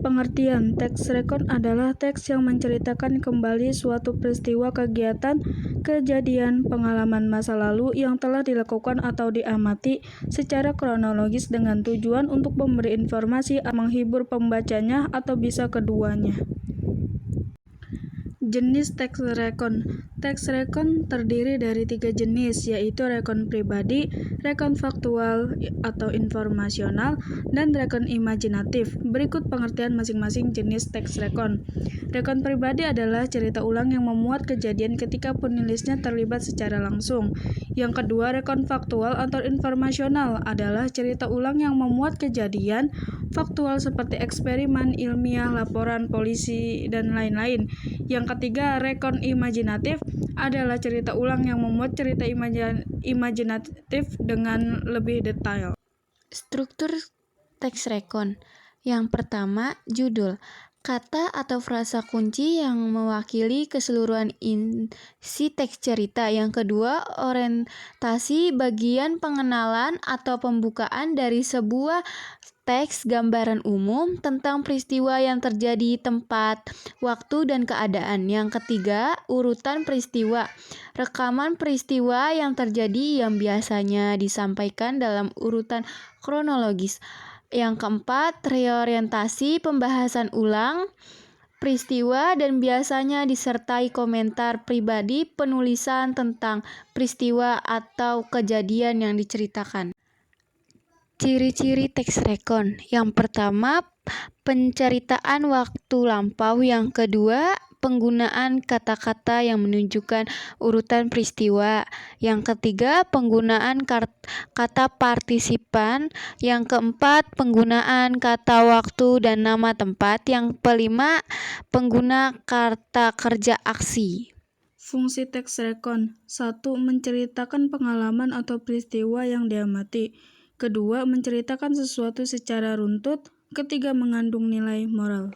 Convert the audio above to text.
Pengertian teks rekon adalah teks yang menceritakan kembali suatu peristiwa, kegiatan, kejadian, pengalaman masa lalu yang telah dilakukan atau diamati secara kronologis dengan tujuan untuk memberi informasi, menghibur pembacanya, atau bisa keduanya. Jenis teks rekon. Teks rekon terdiri dari 3 jenis, yaitu rekon pribadi, rekon faktual atau informasional, dan rekon imajinatif. Berikut pengertian masing-masing jenis teks rekon. Rekon pribadi adalah cerita ulang yang memuat kejadian ketika penulisnya terlibat secara langsung. Yang kedua, rekon faktual atau informasional adalah cerita ulang yang memuat kejadian faktual seperti eksperimen ilmiah, laporan polisi, dan lain-lain. Yang ketiga, rekon imajinatif adalah cerita ulang yang memuat cerita imajinatif dengan lebih detail. Struktur teks rekon. Yang pertama, judul. Kata atau frasa kunci yang mewakili keseluruhan isi teks cerita. Yang kedua, orientasi bagian pengenalan atau pembukaan dari sebuah teks, gambaran umum tentang peristiwa yang terjadi, tempat, waktu, dan keadaan. Yang ketiga, urutan peristiwa. Rekaman peristiwa yang terjadi yang biasanya disampaikan dalam urutan kronologis. Yang keempat, reorientasi pembahasan ulang peristiwa dan biasanya disertai komentar pribadi penulisan tentang peristiwa atau kejadian yang diceritakan. Ciri-ciri teks rekon. Yang pertama, penceritaan waktu lampau. Yang kedua, penggunaan kata-kata yang menunjukkan urutan peristiwa. Yang ketiga, penggunaan kata partisipan. Yang keempat, penggunaan kata waktu dan nama tempat. Yang kelima, pengguna kata kerja aksi. Fungsi teks rekon. 1. Menceritakan pengalaman atau peristiwa yang diamati. Kedua, menceritakan sesuatu secara runtut. Ketiga, mengandung nilai moral.